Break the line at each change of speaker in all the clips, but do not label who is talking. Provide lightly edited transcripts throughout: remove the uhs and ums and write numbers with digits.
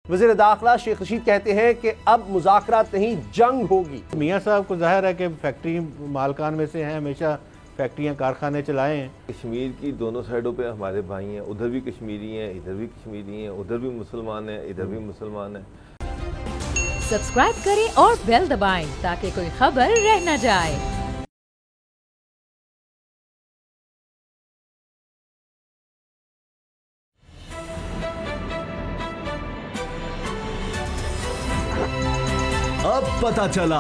वज़ीर दाखिला शेख रशीद कहते हैं कि अब मुज़ाकरात नहीं, जंग होगी।
मियाँ साहब को जाहिर है कि फैक्ट्री मालकान में से हैं, हमेशा फैक्ट्रियाँ कारखाने चलाए हैं।
कश्मीर की दोनों साइडों पे हमारे भाई हैं, उधर भी कश्मीरी हैं, इधर भी कश्मीरी हैं, उधर भी मुसलमान हैं, इधर भी मुसलमान हैं।
सब्सक्राइब करें और बेल दबाएं ताकि कोई खबर रह न जाए।
अब पता चला।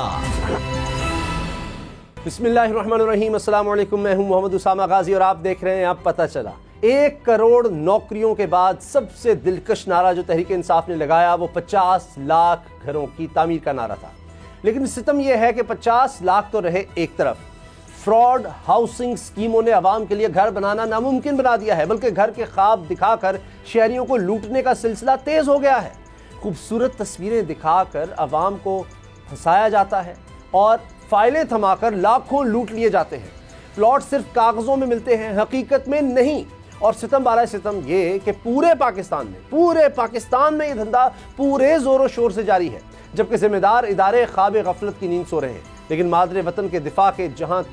बिस्मिल्लाहिर्रहमानिर्रहीम, अस्सलाम वालेकुम। मैं हूं मोहम्मद उसामा गाजी और आप देख रहे हैं अब पता चला। 1 करोड़ नौकरियों के बाद सबसे दिलकश नारा जो तहरीक इंसाफ ने लगाया वो 50 लाख घरों की तामीर का नारा था। लेकिन सितम यह है कि 50 लाख तो रहे एक तरफ, फ्रॉड हाउसिंग स्कीमों ने आवाम के लिए घर बनाना नामुमकिन बना दिया है, बल्कि घर के ख्वाब दिखाकर शहरियों को लूटने का सिलसिला तेज हो गया है। खूबसूरत तस्वीरें दिखाकर अवाम को फंसाया जाता है और फाइलें थमाकर लाखों लूट लिए जाते हैं। प्लॉट सिर्फ कागजों में मिलते हैं, हकीकत में नहीं। और सितम बाला सितम ये कि पूरे पाकिस्तान में ये धंधा पूरे जोरों शोर से जारी है, जबकि जिम्मेदार इदारे ख्वाब गफलत की नींद सो रहे हैं। लेकिन मादरे वतन के दिफा के जहां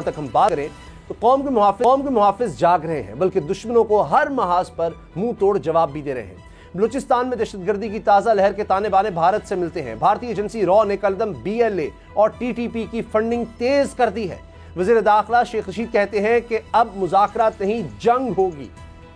तक हम बात करें तो कौम के मुहाफिज जाग रहे हैं, बल्कि दुश्मनों को हर महाज पर मुंह तोड़ जवाब भी दे रहे हैं। बलूचिस्तान में दहशतगर्दी की ताज़ा लहर के ताने बाने भारत से मिलते हैं। भारतीय एजेंसी रॉ ने कलदम BLA और TTP की फंडिंग तेज कर दी है। वज़ीर दाखिला शेख रशीद कहते हैं कि अब मुज़ाकरात नहीं, जंग होगी।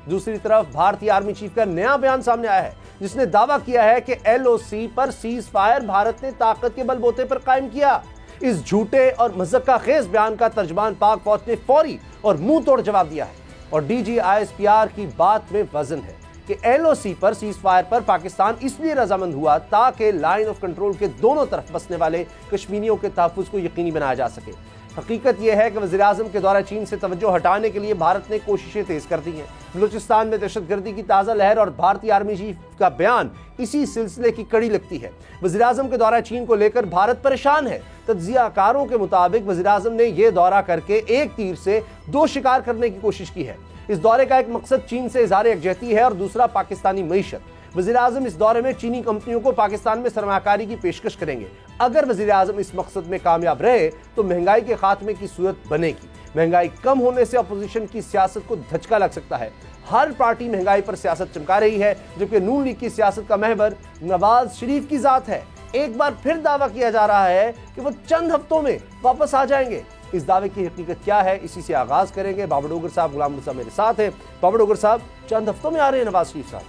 दूसरी तरफ भारतीय आर्मी चीफ का नया बयान सामने आया है, जिसने दावा किया है कि LOC पर सीज फायर भारत ने ताकत के बलबूते पर कायम किया। इस झूठे और मज़क्का खेज बयान का तर्जमान पाक फौज ने फौरी और मुंह तोड़ जवाब दिया है। और DG ISPR की बात में वजन है कि LOC पर सीज फायर पर पाकिस्तान इसलिए रजामंद हुआ ताकि लाइन ऑफ कंट्रोल के दोनों तरफ बसने वाले कश्मीरियों के तहफ़्फ़ुज़ को यकीनी बनाया जा सके। हकीकत यह है कि वज़ीर-ए-आज़म के दौरा चीन से तवज्जो हटाने के लिए भारत ने कोशिशें तेज कर दी हैं। बलूचिस्तान में दहशतगर्दी की ताज़ा लहर और भारतीय आर्मी चीफ का बयान इसी सिलसिले की कड़ी लगती है। वज़ीर-ए-आज़म के दौरा चीन को लेकर भारत परेशान है। तज्ज़ियाकारों के मुताबिक वज़ीर-ए-आज़म ने यह दौरा करके एक तीर से 2 शिकार करने की कोशिश की है। इस दौरे का एक मकसद चीन से इज़हार यकजहती है और दूसरा पाकिस्तानी मईशत। वज़ीर-ए-आज़म इस दौरे में चीनी कंपनियों को पाकिस्तान में सरमाकारी की पेशकश करेंगे। अगर वज़ीर-ए-आज़म इस मकसद में कामयाब रहे तो महंगाई के खात्मे की सूरत बनेगी। महंगाई कम होने से अपोजिशन की सियासत को धचका लग सकता है। हर पार्टी महंगाई पर सियासत चमका रही है, जबकि नून लीग की सियासत का महवर नवाज शरीफ की जात है। एक बार फिर दावा किया जा रहा है कि वो चंद हफ्तों में वापस आ जाएंगे। इस दावे की हकीकत क्या है, इसी से आगाज करेंगे। बाबर डोगर साहब, गुलाम साहब मेरे साथ हैं। बाबर डोगर साहब, चंद हफ्तों में आ रहे हैं नवाज शरीफ साहब?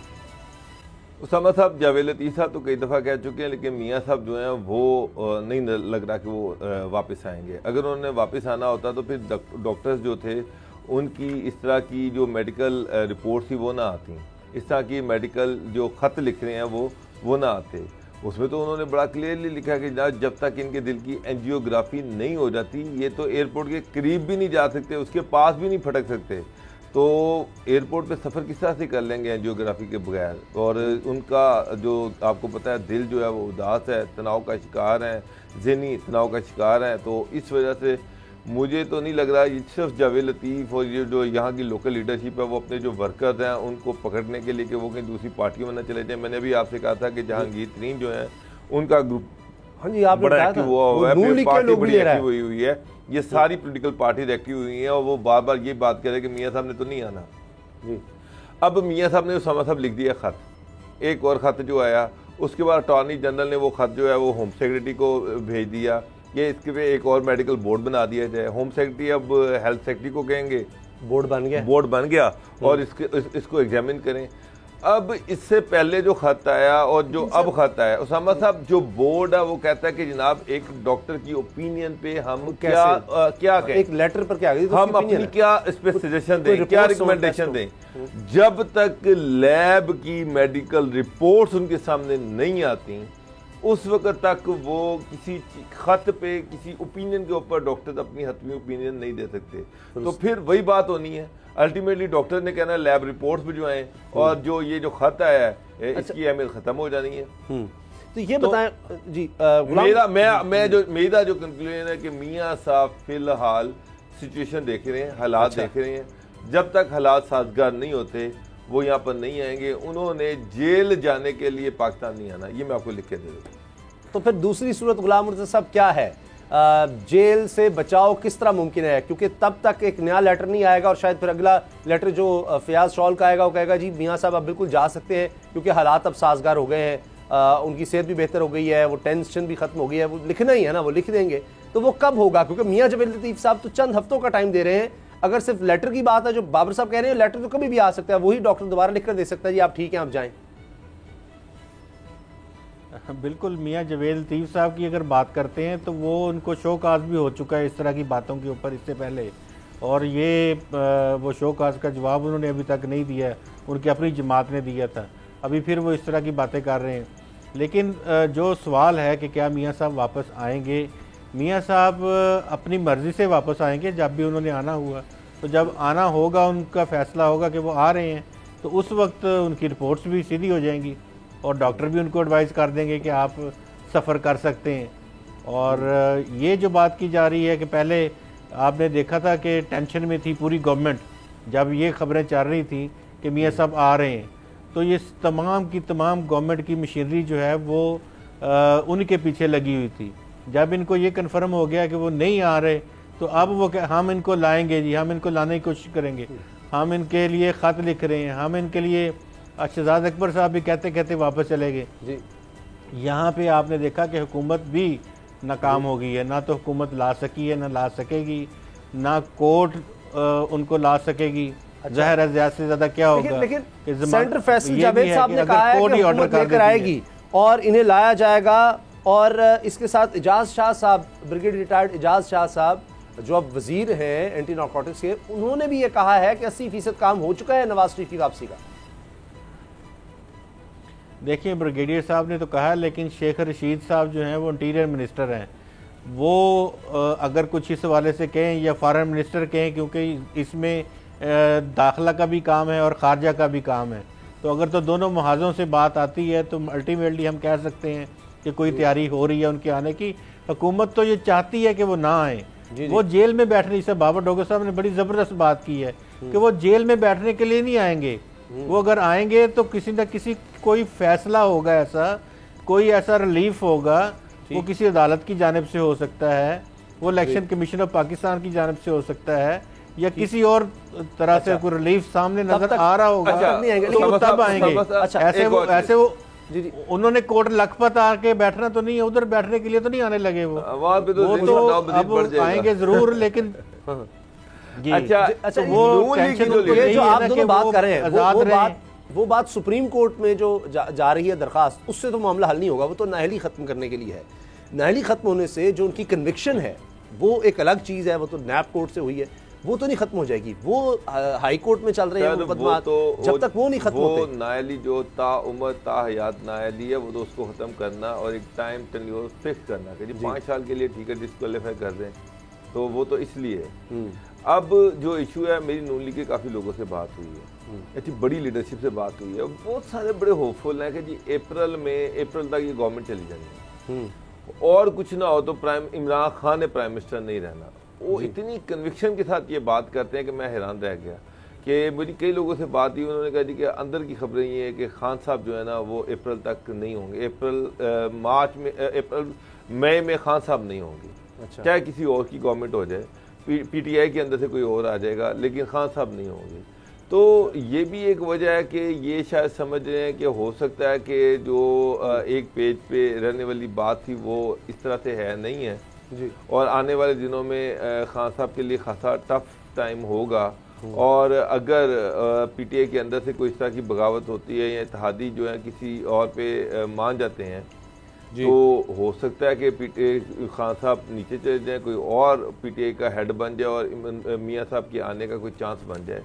उसामा साहब, जावेद लतीफ़ साहब तो कई दफ़ा कह चुके हैं, लेकिन मियाँ साहब जो हैं वो नहीं लग रहा कि वो वापस आएंगे। अगर उन्होंने वापस आना होता तो फिर डॉक्टर्स जो थे उनकी इस तरह की जो मेडिकल रिपोर्ट थी वो ना आती, इस तरह की मेडिकल जो ख़त लिख रहे हैं वो ना आते। उसमें तो उन्होंने बड़ा क्लियरली लिखा कि जब तक इनके दिल की एंजियोग्राफी नहीं हो जाती ये तो एयरपोर्ट के करीब भी नहीं जा सकते, उसके पास भी नहीं फटक सकते। तो एयरपोर्ट पे सफ़र किस तरह से कर लेंगे एंजियोग्राफी के बगैर? और उनका जो आपको पता है दिल जो है वो उदास है, तनाव का शिकार है, ज़हनी तनाव का शिकार है। तो इस वजह से मुझे तो नहीं लग रहा ये सिर्फ जावेद लतीफ़ और ये जो यहाँ की लोकल लीडरशिप है वो अपने जो वर्कर्स हैं उनको पकड़ने के लिए कि वो कहीं दूसरी पार्टियों में न चले जाए। मैंने भी आपसे कहा था कि जहांगीर तरीन जो है उनका ग्रुप बड़ा एक्टिव हुआ हुआ है, पार्टी बड़ी एक्टिव हुई है, ये सारी पोलिटिकल पार्टीज एक्टिव हुई हैं और वो बार बार ये बात कह रहे हैं कि मियाँ साहब ने तो नहीं आना जी। अब मियाँ साहब ने उसामा साहब लिख दिया ख़त, एक और ख़त जो आया उसके बाद अटॉर्नी जनरल ने वो ख़त जो है वो होम सेक्रेटरी को भेज दिया कि इसके पे एक और मेडिकल बोर्ड बना दिया जाए। होम सेक्रेटरी अब हेल्थ सेक्रेटरी को कहेंगे बोर्ड बन गया और इसको एग्जामिन करें। अब इससे पहले जो खत आया और जो अब खत आया, उसामा साहब जो बोर्ड है वो कहता है कि जनाब एक डॉक्टर की ओपिनियन पे हम क्या कहें, एक लेटर पर क्या तो हम अपनी क्या इस पे सजेशन दें, क्या रिकमेंडेशन दें। जब तक लैब की मेडिकल रिपोर्ट्स उनके सामने नहीं आती उस वक्त तक वो किसी खत पे किसी ओपिनियन के ऊपर डॉक्टर अपनी हतमी ओपिनियन नहीं दे सकते। तो फिर वही बात होनी है, अल्टीमेटली डॉक्टर ने कहना है लैब रिपोर्ट्स भी जो आए और जो ये जो खत आया है इसकी अहमियत खत्म हो जानी है।
तो ये बताएं जी,
मेरा जो कंक्लूजन है कि मियाँ साहब फिलहाल सिचुएशन देख रहे हैं, हालात देख रहे हैं। जब तक हालात साजगार नहीं होते वो यहाँ पर नहीं आएंगे। उन्होंने जेल जाने के लिए पाकिस्तान नहीं आना, ये मैं आपको लिख के दे दूँ।
तो फिर दूसरी सूरत गुलाम मुर्तज़ा साहब क्या है? जेल से बचाव किस तरह मुमकिन है? क्योंकि तब तक एक नया लेटर नहीं आएगा और शायद फिर अगला लेटर जो फयाज शॉल का आएगा वो कहेगा जी मियाँ साहब आप बिल्कुल जा सकते हैं क्योंकि हालात अब साजगार हो गए हैं, उनकी सेहत भी बेहतर हो गई है, वो टेंशन भी खत्म हो गई है, वो लिखना ही है ना, वो लिख देंगे। तो वो कब होगा? क्योंकि मियाँ जवेद लतीफ़ साहब तो चंद हफ्तों का टाइम दे रहे हैं। अगर सिर्फ लेटर की बात है जो बाबर साहब कह रहे हैं, लेटर तो कभी भी आ सकता है, वही डॉक्टर दोबारा लिख कर दे सकता है जी आप ठीक हैं आप जाएं।
बिल्कुल, मियाँ जवेद लतीफ़ साहब की अगर बात करते हैं तो वो उनको शोकाज भी हो चुका है इस तरह की बातों के ऊपर इससे पहले, और ये वो शोकाज का जवाब उन्होंने अभी तक नहीं दिया, उनकी अपनी जमात ने दिया था। अभी फिर वो इस तरह की बातें कर रहे हैं। लेकिन जो सवाल है कि क्या मियाँ साहब वापस आएंगे, मियाँ साहब अपनी मर्ज़ी से वापस आएंगे जब भी उन्होंने आना हुआ। तो जब आना होगा, उनका फ़ैसला होगा कि वो आ रहे हैं, तो उस वक्त उनकी रिपोर्ट्स भी सीधी हो जाएंगी और डॉक्टर भी उनको एडवाइस कर देंगे कि आप सफ़र कर सकते हैं। और ये जो बात की जा रही है कि पहले आपने देखा था कि टेंशन में थी पूरी गवर्नमेंट जब ये खबरें चल रही थी कि मियाँ साहब आ रहे हैं, तो ये तमाम की तमाम गवर्नमेंट की मशीनरी जो है वो उनके पीछे लगी हुई थी। जब इनको ये कन्फर्म हो गया कि वो नहीं आ रहे, तो अब वो हम इनको लाएंगे जी, हम इनको लाने की कोशिश करेंगे, हम इनके लिए ख़त लिख रहे हैं, हम इनके लिए शहजाद अकबर साहब भी कहते कहते वापस चले गए जी। यहाँ पे आपने देखा कि हुकूमत भी नाकाम हो गई है, ना तो हुकूमत ला सकी है, ना ला सकेगी, ना कोर्ट उनको ला सकेगी। ज़ाहिर है ज़्यादा से ज़्यादा क्या होगा,
लेकिन सेंटर फैसल जावेद साहब ने कहा है कि हुकूमत लेकर आएगी और इन्हें लाया जाएगा। और इसके साथ इजाज़ शाह साहब, ब्रिगेड रिटायर्ड इजाज़ शाह साहब जो अब वजीर हैं एंटी नारकोटिक्स के, उन्होंने भी ये कहा है कि 80% काम हो चुका है नवाज शरीफ की वापसी का।
देखिए, ब्रिगेडियर साहब ने तो कहा, लेकिन शेख रशीद साहब जो हैं वो इंटीरियर मिनिस्टर हैं, वो अगर कुछ इस हवाले से कहें या फॉरेन मिनिस्टर कहें, क्योंकि इसमें दाखिला का भी काम है और खारजा का भी काम है, तो अगर तो दोनों महाजों से बात आती है तो अल्टीमेटली हम कह सकते हैं कि कोई तैयारी हो रही है उनके आने की। हुकूमत तो ये चाहती है कि वो ना आए, वो जेल में बैठने, जैसे बाबर डोगर साहब ने बड़ी ज़बरदस्त बात की है कि वो जेल में बैठने के लिए नहीं आएंगे। वो अगर आएंगे तो किसी न किसी कोई फैसला होगा, ऐसा कोई ऐसा रिलीफ होगा, वो किसी अदालत की जानिब से हो सकता है, वो इलेक्शन कमीशन ऑफ पाकिस्तान की जानिब से हो सकता है, या किसी और तरह से कोई रिलीफ सामने नजर आ रहा होगा, तो तब आएंगे। ऐसे वो उन्होंने कोर्ट लखपत आके बैठना तो नहीं है, उधर बैठने के लिए तो नहीं आने लगे वो तो अब आएंगे जरूर। लेकिन
अच्छा, वो टेंशन जो आप दोनों बात कर रहे हैं, वो बात सुप्रीम कोर्ट में जो जा रही है दरखास्त, उससे तो मामला हल नहीं होगा। वो तो नाअहली खत्म करने के लिए है। नाअहली खत्म होने से जो उनकी कन्विक्शन है वो एक अलग चीज है, वो तो नैब कोर्ट से हुई है, वो तो नहीं खत्म हो जाएगी। वो हाई कोर्ट में चल रहे हैं मुकदमा, तो जब तक वो नहीं खत्म होते,
नाअहली जो ताउम्र ताहयात नाअहली है, वो तो उसको खत्म करना और एक टाइम टेन्योर फिक्स करना कि 5 साल के लिए ठीक है डिस्क्वालीफाई कर दें, तो वो तो इसलिए अब जो इशू है, मेरी नून लीग के काफ़ी लोगों से बात हुई है, अच्छी बड़ी लीडरशिप से बात हुई है, बहुत सारे बड़े होपफुल हैं कि जी अप्रैल तक ये गवर्नमेंट चली जाएगी और कुछ ना हो तो इमरान खान ने प्राइम मिनिस्टर नहीं रहना। वो इतनी कन्विक्शन के साथ ये बात करते हैं कि मैं हैरान रह गया कि मेरी कई लोगों से बात हुई, उन्होंने कहा जी कि अंदर की खबरें ये है कि खान साहब जो है ना वो अप्रैल तक नहीं होंगे, मई में खान साहब नहीं होंगे। अच्छा। चाहे किसी और की गवर्नमेंट हो जाए, पीटीआई के अंदर से कोई और आ जाएगा, लेकिन खान साहब नहीं होंगे। तो ये भी एक वजह है कि ये शायद समझ रहे हैं कि हो सकता है कि जो एक पेज पे रहने वाली बात थी वो इस तरह से है नहीं है जी, और आने वाले दिनों में खान साहब के लिए खासा टफ टाइम होगा। और अगर पीटीआई के अंदर से कोई इस तरह की बगावत होती है या इत्तेहादी जो है किसी और पे मान जाते हैं, तो हो सकता है कि पीटीआई खान साहब नीचे चले जाए, कोई और पीटीआई का हेड बन जाए और मियाँ साहब के आने का कोई चांस बन जाए।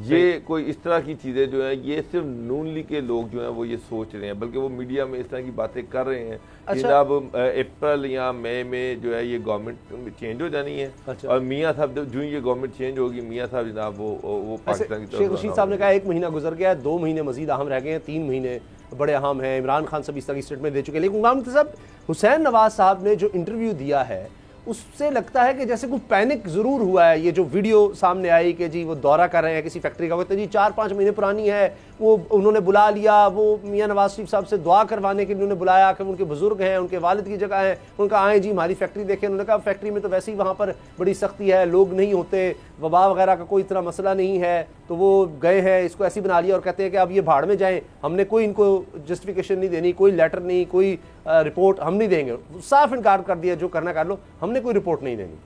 ये कोई इस तरह की चीज़ें जो हैं, ये सिर्फ नून लीग के लोग जो हैं वो ये सोच रहे हैं, बल्कि वो मीडिया में इस तरह की बातें कर रहे हैं। अच्छा। जनाब अप्रैल या मई में जो है ये गवर्नमेंट चेंज हो जानी है। अच्छा। और मियाँ साहब जो ये गवर्नमेंट चेंज होगी, मियाँ साहब जनाब वो पाकिस्तान की
शेख रशीद साहब ने कहा 1 महीना गुजर गया है, 2 महीने मजीद अहम रह गए हैं, 3 महीने बड़े अहम हैं। इमरान खान सब इस तरह की स्टेटमेंट दे चुके हैं। लेकिन गुलाम साहब, हुसैन नवाज साहब ने जो इंटरव्यू दिया है उससे लगता है कि जैसे कोई पैनिक जरूर हुआ है। ये जो वीडियो सामने आई कि जी वो दौरा कर रहे हैं किसी फैक्ट्री का, वो तो जी 4-5 महीने पुरानी है, वो उन्होंने बुला लिया, वो मियां नवाज शरीफ साहब से दुआ करवाने के लिए उन्होंने बुलाया कि उनके बुजुर्ग हैं, उनके वालिद की जगह है, उनका आए जी हमारी फैक्ट्री देखें। उन्होंने कहा फैक्ट्री में तो वैसे ही वहाँ पर बड़ी सख्ती है, लोग नहीं होते, वबा वगैरह का कोई इतना मसला नहीं है, तो वो गए हैं, इसको ऐसी बना लिया और कहते हैं कि अब ये भाड़ में जाएं, हमने कोई इनको जस्टिफिकेशन नहीं देनी, कोई लेटर नहीं, कोई रिपोर्ट हम नहीं देंगे। साफ इनकार कर दिया, जो करना कर लो, हमने कोई रिपोर्ट नहीं देनी।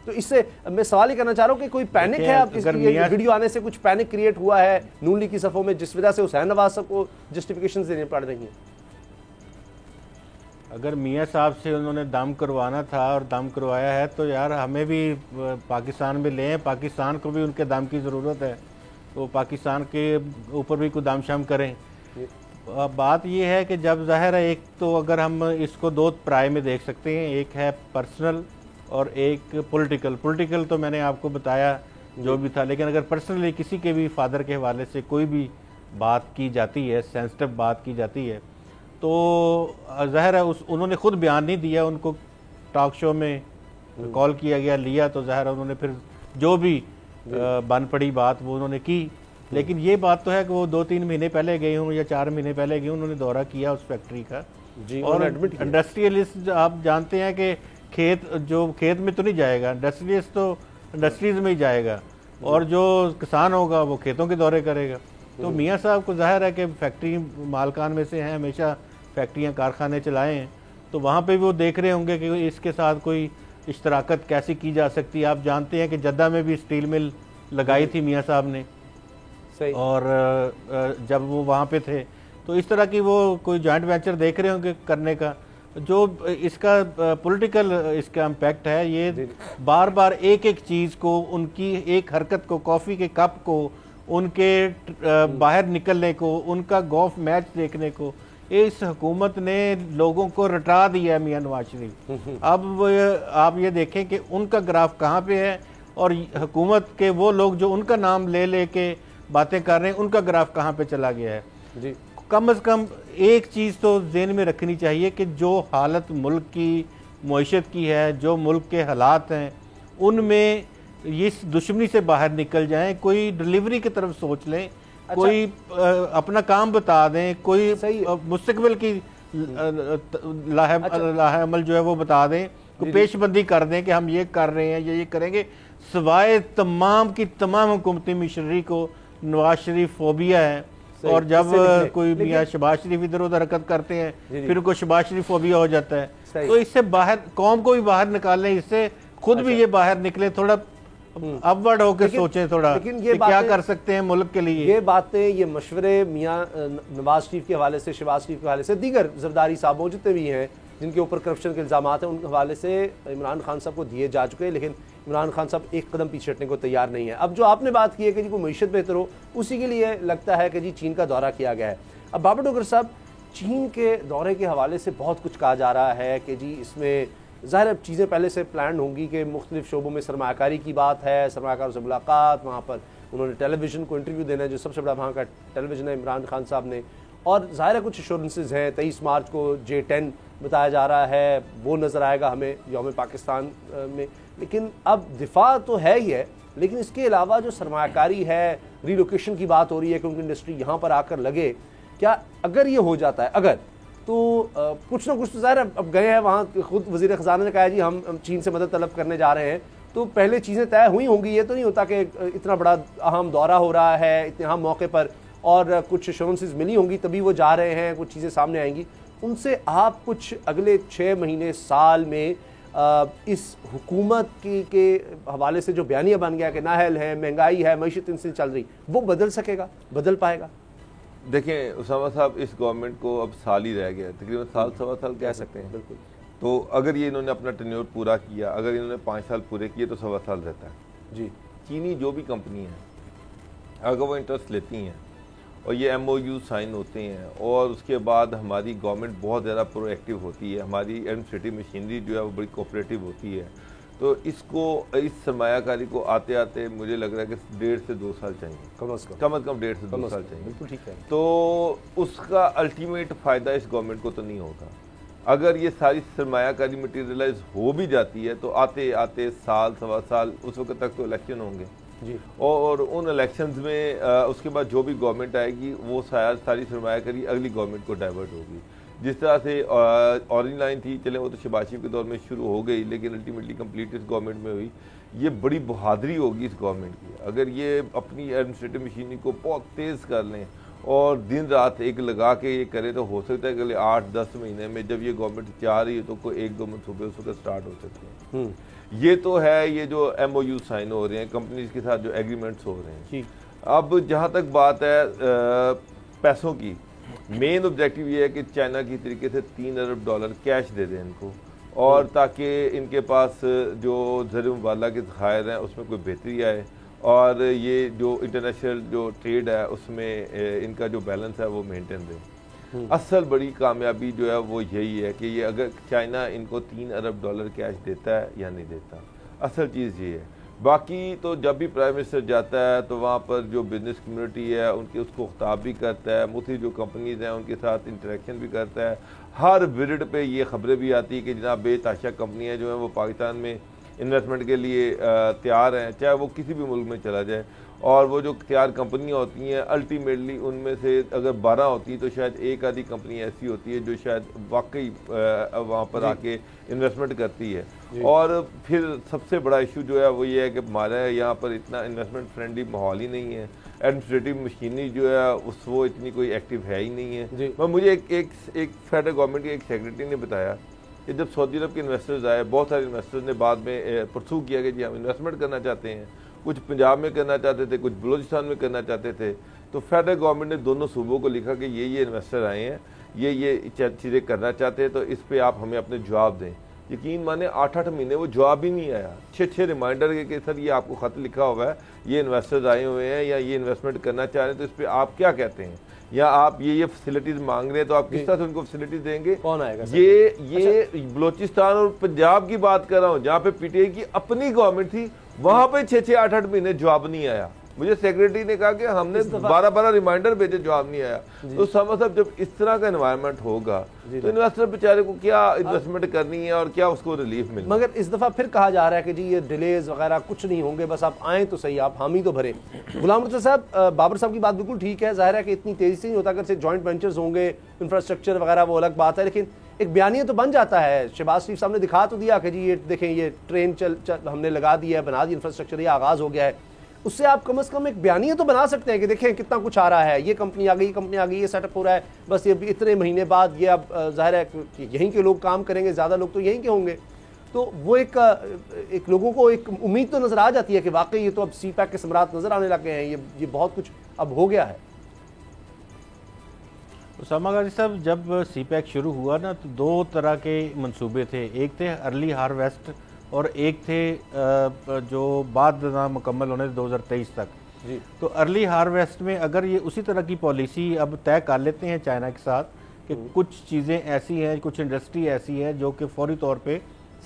तो इससे मैं सवाल ही करना चाह रहा हूँ कि कोई पैनिक है, अब इस वीडियो आने से कुछ पैनिक क्रिएट हुआ है नून लीग की सफों में, जिस वजह से हुसैन नवाज साहब को जस्टिफिकेशन देनी पड़ रही है?
अगर मियाँ साहब से उन्होंने दम करवाना था और दम करवाया है तो यार हमें भी पाकिस्तान में लें, पाकिस्तान को भी उनके दम की ज़रूरत है, तो पाकिस्तान के ऊपर भी कोई दम शम करें। बात यह है कि जब ज़ाहिर है, एक तो अगर हम इसको दो प्राय में देख सकते हैं, एक है पर्सनल और एक पॉलिटिकल तो मैंने आपको बताया जो भी था, लेकिन अगर पर्सनली किसी के भी फादर के हवाले से कोई भी बात की जाती है, सेंसिटिव बात की जाती है, तो ज़ाहिर है उन्होंने खुद बयान नहीं दिया, उनको टॉक शो में कॉल किया गया, लिया, तो ज़ाहिर है उन्होंने फिर जो भी बन पड़ी बात वो उन्होंने की। लेकिन ये बात तो है कि वो 2-3 महीने पहले गए हों या 4 महीने पहले गए, उन्होंने दौरा किया उस फैक्ट्री का
जी,
और इंडस्ट्रियलिस्ट आप जानते हैं कि खेत में तो नहीं जाएगा, इंडस्ट्रियलिस्ट तो इंडस्ट्रीज में ही जाएगा, और जो किसान होगा वो खेतों के दौरे करेगा। तो मियाँ साहब को जाहिर है कि फैक्ट्री मालकान में से हैं, हमेशा फैक्ट्रियाँ कारखाने चलाए हैं, तो वहाँ पे भी वो देख रहे होंगे कि इसके साथ कोई इश्तराकत कैसी की जा सकती है। आप जानते हैं कि जद्दा में भी स्टील मिल लगाई थी मियाँ साहब ने,
सही। और
जब वो वहाँ पे थे तो इस तरह की वो कोई जॉइंट वेंचर देख रहे होंगे करने का। जो इसका पॉलिटिकल इसका इम्पैक्ट है, ये बार बार एक एक चीज़ को, उनकी एक हरकत को, कॉफ़ी के कप को, उनके बाहर निकलने को, उनका गोल्फ मैच देखने को, इस हुकूमत ने लोगों को रटा दिया है मियां नवाज शरीफ। अब आप ये देखें कि उनका ग्राफ कहाँ पे है और हुकूमत के वो लोग जो उनका नाम ले ले के बातें कर रहे हैं, उनका ग्राफ कहाँ पे चला गया है जी। कम से कम एक चीज़ तो ज़हन में रखनी चाहिए कि जो हालत मुल्क की मईशत की है, जो मुल्क के हालात हैं, उनमें इस दुश्मनी से बाहर निकल जाएं, कोई डिलीवरी की तरफ सोच लें, अच्छा, कोई अपना काम बता दें, कोई मुस्तकबिल की लाहेअमल जो है वो बता दें, कोई पेशबंदी कर दें कि हम ये कर रहे हैं, ये करेंगे। सिवाय तमाम की तमाम हुकूमती मिशनरी को नवाज शरीफ फोबिया है, और जब कोई मियाँ शहबाज शरीफ इधर उधर हरकत करते हैं फिर उनको शहबाज शरीफ फोबिया हो जाता है। तो इससे बाहर कौम को भी बाहर निकालें, इससे खुद भी ये बाहर निकले, थोड़ा अपवर्ड होकर सोचें थोड़ा, लेकिन ये क्या कर सकते हैं मुल्क के लिए।
ये बातें, ये मशवरे मियाँ नवाज शरीफ के हवाले से, शहबाज शरीफ के हवाले से, दीगर जरदारी साहबों जितने भी हैं जिनके ऊपर करप्शन के इल्ज़ाम हैं, उनके हवाले से इमरान खान साहब को दिए जा चुके हैं, लेकिन इमरान खान साहब एक कदम पीछे हटने को तैयार नहीं है। अब जो आपने बात की है कि जी कोई मईशत बेहतर हो, उसी के लिए लगता है कि जी चीन का दौरा किया गया है। अब बाबर डोगर साहब, चीन के दौरे के हवाले से बहुत कुछ कहा जा रहा है कि जी इसमें ज़ाहिर चीज़ें पहले से प्लान होंगी कि मुख्तलिफ शोबों में सरमाकारी की बात है, सरमाकारों से मुलाकात, वहाँ पर उन्होंने टेलीविज़न को इंटरव्यू देना है, जो सबसे बड़ा वहाँ का टेलीविज़न है इमरान खान साहब ने, और ज़ाहिर कुछ एश्योरेंसेज हैं। 23 मार्च को J10 बताया जा रहा है, वो नज़र आएगा हमें यौम पाकिस्तान में। लेकिन अब दिफा तो है ही है, लेकिन इसके अलावा जो सरमाकारी है, रिलोकेशन की बात हो रही है कि उनकी इंडस्ट्री यहाँ पर आकर लगे, क्या अगर ये हो जाता है, अगर तो कुछ ना कुछ तो ज़ाहिर अब गए हैं वहाँ, खुद वज़ीर ख़ज़ाना ने कहा जी हम चीन से मदद तलब करने जा रहे हैं, तो पहले चीज़ें तय हुई होंगी। ये तो नहीं होता कि इतना बड़ा अहम दौरा हो रहा है इतने अहम मौके पर और कुछ एश्योरेंसेस मिली होंगी तभी वो जा रहे हैं, कुछ चीज़ें सामने आएंगी। उनसे आप कुछ अगले 6 महीने साल में इस हुकूमत के हवाले से जो बयानिया बन गया कि नाहल है, महंगाई है, मईशत इनसे चल रही, वो बदल सकेगा, बदल पाएगा?
देखें उसामा साहब, इस गवर्नमेंट को अब साल ही रह गया, तकरीबन साल सवा साल कह सकते हैं।
बिल्कुल।
तो अगर ये इन्होंने अपना टेन्योर पूरा किया, अगर इन्होंने 5 साल पूरे किए तो सवा साल रहता है जी। चीनी जो भी कंपनी है अगर वो इंटरेस्ट लेती हैं और ये MOU साइन होते हैं और उसके बाद हमारी गवर्नमेंट बहुत ज़्यादा प्रोएक्टिव होती है, हमारी एडमिनिस्ट्रेटिव मशीनरी जो है वो बड़ी कोऑपरेटिव होती है, तो इसको, इस सरमायाकारी को आते आते मुझे लग रहा है कि 1.5 से 2 साल चाहिए, कम से कम 1.5 से 2 साल चाहिए।
बिल्कुल ठीक है।
तो उसका अल्टीमेट फ़ायदा इस गवर्नमेंट को तो नहीं होगा। अगर ये सारी सरमायाकारी मटीरियलाइज हो भी जाती है तो आते आते साल सवा साल उस वक्त तक तो इलेक्शन होंगे
जी।
और उन इलेक्शंस में उसके बाद जो भी गवर्नमेंट आएगी वो सारी सरमायाकारी अगली गवर्नमेंट को डाइवर्ट होगी। जिस तरह से ऑरेंज लाइन थी, चले वो तो शहबाज शरीफ के दौर में शुरू हो गई, लेकिन अल्टीमेटली कंप्लीट इस गवर्नमेंट में हुई। ये बड़ी बहादुरी होगी इस गवर्नमेंट की अगर ये अपनी एडमिनिस्ट्रेटिव मशीनरी को बहुत तेज़ कर लें और दिन रात एक लगा के ये करे, तो हो सकता है कि अगले 8-10 महीने में जब ये गवर्नमेंट चाह रही है तो कोई 1-2 मनसूबे उस वक्त स्टार्ट हो सकते हैं। ये तो है ये जो MOU साइन हो रहे हैं कंपनीज के साथ, जो एग्रीमेंट्स हो रहे हैं। अब जहाँ तक बात है पैसों की, मेन ऑब्जेक्टिव ये है कि चाइना की तरीके से $3 अरब कैश दे दें इनको, और ताकि इनके पास जो ज़र मुबादला के ज़खायर हैं उसमें कोई बेहतरी आए, और ये जो इंटरनेशनल जो ट्रेड है उसमें इनका जो बैलेंस है वो मेंटेन रहे। असल बड़ी कामयाबी जो है वो यही है कि ये अगर चाइना इनको $3 अरब कैश देता है या नहीं देता, असल चीज़ ये है। बाकी तो जब भी प्राइम मिनिस्टर जाता है तो वहाँ पर जो बिजनेस कम्युनिटी है उनके उसको खिताब भी करता है, मुख्तलिफ जो कंपनीज हैं उनके साथ इंटरेक्शन भी करता है। हर विजिट पे ये खबरें भी आती है कि जनाब बेताशा कंपनियाँ जो हैं वो पाकिस्तान में इन्वेस्टमेंट के लिए तैयार हैं, चाहे वो किसी भी मुल्क में चला जाए। और वो जो तैयार कंपनियाँ होती हैं अल्टीमेटली उनमें से अगर 12 होती हैं तो शायद एक आधी कंपनी ऐसी होती है जो शायद वाकई वहाँ पर आके इन्वेस्टमेंट करती है। और फिर सबसे बड़ा इशू जो है वो ये है कि हमारे यहाँ पर इतना इन्वेस्टमेंट फ्रेंडली माहौल ही नहीं है, एडमिनिस्ट्रेटिव मशीनरी जो है वो इतनी कोई एक्टिव है ही नहीं है। मैं मुझे एक फेडरल गवर्नमेंट के एक सेक्रेटरी ने बताया कि जब सऊदी अरब के इन्वेस्टर्स आए, बहुत सारे इन्वेस्टर्स ने बाद में परसू किया कि जी हम इन्वेस्टमेंट करना चाहते हैं, कुछ पंजाब में करना चाहते थे, कुछ बलूचिस्तान में करना चाहते थे। तो फेडरल गवर्नमेंट ने दोनों सूबों को लिखा कि ये इन्वेस्टर आए हैं, ये चीज़ें करना चाहते हैं, तो इस पे आप हमें अपने जवाब दें। यकीन माने 8-8 महीने वो जवाब ही नहीं आया। 6 रिमाइंडर के सर ये आपको ख़त लिखा हुआ है, ये इन्वेस्टर्स आए हुए हैं या ये इन्वेस्टमेंट करना चाह रहे हैं, तो इस पर आप क्या कहते हैं, या आप ये फैसिलिटीज मांग रहे हैं तो आप किस तरह से उनको फैसिलिटीज देंगे? कौन आएगा? ये बलोचिस्तान और पंजाब की बात कर रहा हूँ जहाँ पे PTI की अपनी गवर्नमेंट थी, वहां पे 6-8 महीने जवाब नहीं आया। मुझे सेक्रेटरी ने कहा कि हमने 12 रिमाइंडर भेजे, जवाब नहीं आया। तो मतलब जब इस तरह का एनवायरनमेंट होगा तो इन्वेस्टर बेचारे को क्या इन्वेस्टमेंट करनी है और क्या उसको रिलीफ मिले।
मगर इस दफा फिर कहा जा रहा है कि जी ये डिलेज वगैरह कुछ नहीं होंगे, बस आप आए तो सही, आप हामी तो भरे। गुलाम मुर्तज़ा साहब, बाबर साहब की बात बिल्कुल ठीक है, जाहिर है कि इतनी तेजी से नहीं होता, अगर जॉइंट वेंचर्स होंगे, इंफ्रास्ट्रक्चर वगैरह वो अलग बात है, लेकिन एक बयानिया तो बन जाता है। शहबाज शरीफ साहब ने दिखा तो दिया कि जी ये देखें ये ट्रेन चल हमने लगा दी है, बना दी इंफ्रास्ट्रक्चर, ये आगाज़ हो गया है। उससे आप कम से कम एक बयानिया तो बना सकते हैं कि देखें कितना कुछ आ रहा है, ये कंपनी आ गई, कंपनी आ गई, ये सेटअप हो रहा है, बस ये इतने महीने बाद ये अब जाहिर है कि यहीं के लोग काम करेंगे, ज़्यादा लोग तो यहीं के होंगे। तो वो एक लोगों को एक उम्मीद तो नज़र आ जाती है कि वाकई ये तो अब CPEC के समरात नज़र आने लगे हैं, ये बहुत कुछ अब हो गया है।
उसामा गाजी साहब, जब CPEC शुरू हुआ ना तो 2 तरह के मंसूबे थे, एक थे अर्ली हार्वेस्ट और एक थे जो बाद मुकम्मल होने 2023 तक जी। तो अर्ली हार्वेस्ट में अगर ये उसी तरह की पॉलिसी अब तय कर लेते हैं चाइना के साथ कि कुछ चीज़ें ऐसी हैं, कुछ इंडस्ट्री ऐसी है जो कि फौरी तौर पे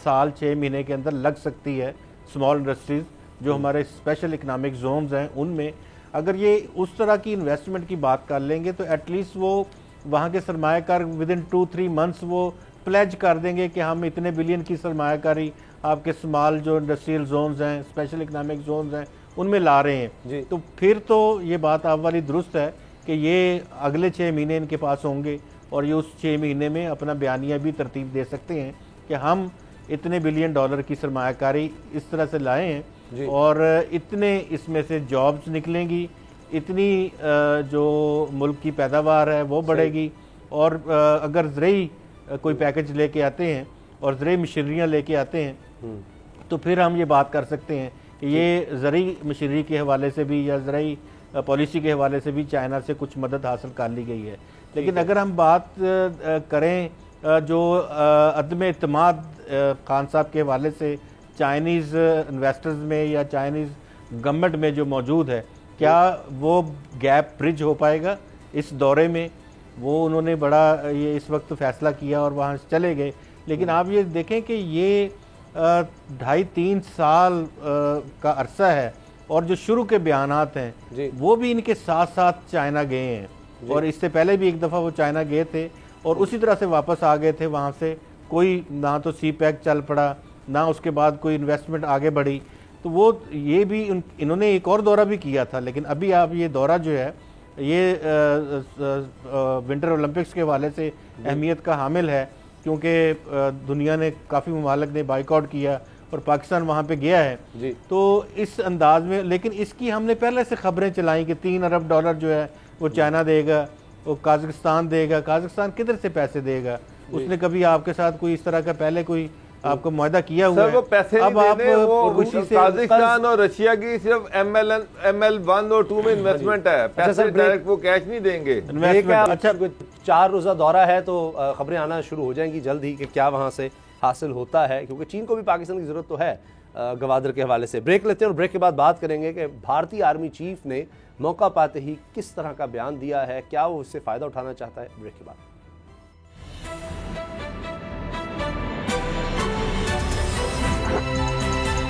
साल 6 महीने के अंदर लग सकती है, स्मॉल इंडस्ट्रीज़ जो हमारे स्पेशल इकनॉमिक जोन्स हैं उनमें, अगर ये उस तरह की इन्वेस्टमेंट की बात कर लेंगे तो एटलीस्ट वो वहाँ के सरमायाकार विदिन 2-3 मंथ्स वो प्लेज कर देंगे कि हम इतने बिलियन की सरमायाकारी आपके स्मॉल जो इंडस्ट्रियल जोन्स हैं, स्पेशल इकनॉमिक जोन्स हैं, उनमें ला रहे हैं जी। तो फिर तो ये बात आप वाली दुरुस्त है कि ये अगले 6 महीने इनके पास होंगे और ये उस 6 महीने में अपना बयानिया भी तरतीब दे सकते हैं कि हम इतने $1 बिलियन की सरमायाकारी इस तरह से लाए हैं और इतने इसमें से जॉब्स निकलेंगी, इतनी जो मुल्क की पैदावार है वो बढ़ेगी। और अगर ज़रई कोई पैकेज लेके आते हैं और ज़रई मशीनरियाँ लेके आते हैं तो फिर हम ये बात कर सकते हैं कि ये ज़रई मशीनरी के हवाले से भी या ज़रई पॉलिसी के हवाले से भी चाइना से कुछ मदद हासिल कर ली गई है। लेकिन अगर हम बात करें जो अदम एतमाद खान साहब के हवाले से चाइनीज़ इन्वेस्टर्स में या चाइनीज़ गवर्नमेंट में जो मौजूद है, क्या वो गैप ब्रिज हो पाएगा इस दौरे में? वो उन्होंने बड़ा ये इस वक्त फैसला किया और वहाँ चले गए, लेकिन आप ये देखें कि ये 2.5-3 साल का अरसा है और जो शुरू के बयानात हैं वो भी इनके साथ साथ चाइना गए हैं और इससे पहले भी एक दफ़ा वो चाइना गए थे और उसी तरह से वापस आ गए थे वहाँ से। कोई ना तो सी पैक चल पड़ा, ना उसके बाद कोई इन्वेस्टमेंट आगे बढ़ी। तो वो ये भी इन्होंने एक और दौरा भी किया था, लेकिन अभी आप ये दौरा जो है ये विंटर ओलंपिक्स के हवाले से अहमियत का हामिल है, क्योंकि दुनिया ने काफ़ी ममालिक ने बाइकआउट किया और पाकिस्तान वहाँ पे गया है
जी।
तो इस अंदाज में, लेकिन इसकी हमने पहले से खबरें चलाई कि $3 अरब जो है वो चाइना देगा, वो काजाकिस्तान देगा। काजाकिस्तान किधर से पैसे देगा? उसने कभी आपके साथ कोई इस तरह का पहले कोई आपको मुआहदा किया हुआ है?
वो पैसे
अब
नहीं
आप
देने, वो
रूसी से
काजाकिस्तान और रशिया की सिर्फ ML1 और 2 में इन्वेस्टमेंट है, पैसे डायरेक्ट वो कैश नहीं देंगे।
इन्वेस्टमेंट। अच्छा,
4 रोजा दौरा है तो खबरें आना शुरू हो जाएंगी जल्द ही कि क्या वहां से हासिल होता है, क्योंकि चीन को भी पाकिस्तान की जरूरत तो है गवादर के हवाले से। ब्रेक लेते हैं और ब्रेक के बाद बात करेंगे कि भारतीय आर्मी चीफ ने मौका पाते ही किस तरह का बयान दिया है, क्या वो इससे फायदा उठाना चाहता है। ब्रेक के बाद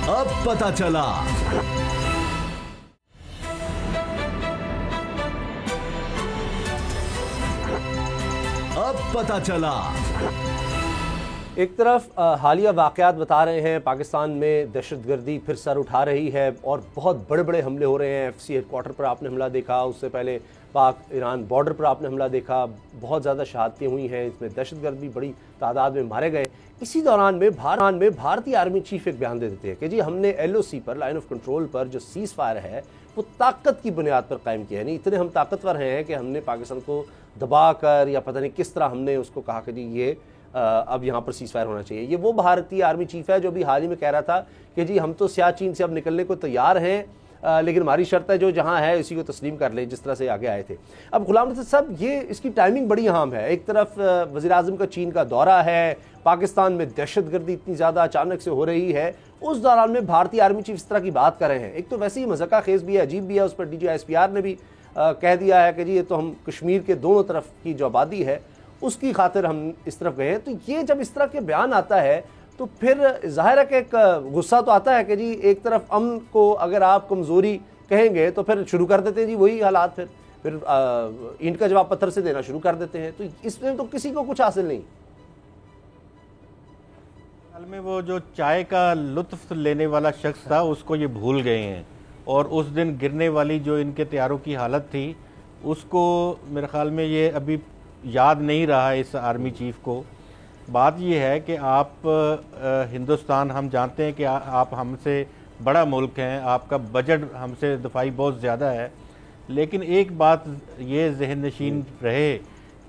अब पता चला। अब पता चला।
एक तरफ हालिया वाक़यात बता रहे हैं पाकिस्तान में दहशतगर्दी फिर सर उठा रही है और बहुत बड़े बड़े हमले हो रहे हैं। FC हेडक्वार्टर पर आपने हमला देखा, उससे पहले पाक ईरान बॉर्डर पर आपने हमला देखा, बहुत ज़्यादा शहादतें हुई हैं, इसमें दहशतगर्द भी बड़ी तादाद में मारे गए। इसी दौरान में भारतीय आर्मी चीफ एक बयान दे देते हैं कि जी हमने LOC पर, लाइन ऑफ कंट्रोल पर जो सीज़ फायर है वो ताकत की बुनियाद पर कायम किया है। नहीं, इतने हम ताकतवर हैं कि हमने पाकिस्तान को दबा कर या पता नहीं किस तरह हमने उसको कहा कि जी ये अब यहाँ पर सीज़ फायर होना चाहिए। ये वो भारतीय आर्मी चीफ है जो भी हाल ही में कह रहा था कि जी हम तो सियाचिन से अब निकलने को तैयार हैं, लेकिन हमारी शर्त है जो जहाँ है उसी को तस्लीम कर ले, जिस तरह से आगे आए थे। अब गुलाम नबी साहब, ये इसकी टाइमिंग बड़ी अहम है। एक तरफ वज़ीर आज़म का चीन का दौरा है, पाकिस्तान में दहशतगर्दी इतनी ज़्यादा अचानक से हो रही है, उस दौरान में भारतीय आर्मी चीफ इस तरह की बात कर रहे हैं। एक तो वैसे ही मज़ाक़ा खेज़ भी है, अजीब भी है। उस पर DGISPR ने भी कह दिया है कि जी ये तो हम कश्मीर के दोनों तरफ की जो आबादी है उसकी खातिर हम इस तरफ गए हैं। तो ये जब इस तरह के बयान आता है तो फिर जाहिर है कि एक गुस्सा तो आता है कि जी एक तरफ अमन को अगर आप कमज़ोरी कहेंगे तो फिर शुरू कर देते हैं जी वही हालात, फिर ईंट का जवाब पत्थर से देना शुरू कर देते हैं। तो इसमें तो किसी को कुछ हासिल नहीं।
हाल में वो जो चाय का लुत्फ लेने वाला शख्स था उसको ये भूल गए हैं, और उस दिन गिरने वाली जो इनके तैयारों की हालत थी उसको मेरे ख्याल में ये अभी याद नहीं रहा इस आर्मी चीफ को। बात यह है कि आप हिंदुस्तान, हम जानते हैं कि आप हमसे बड़ा मुल्क हैं, आपका बजट हमसे दफाई बहुत ज़्यादा है, लेकिन एक बात ये जहन नशीन रहे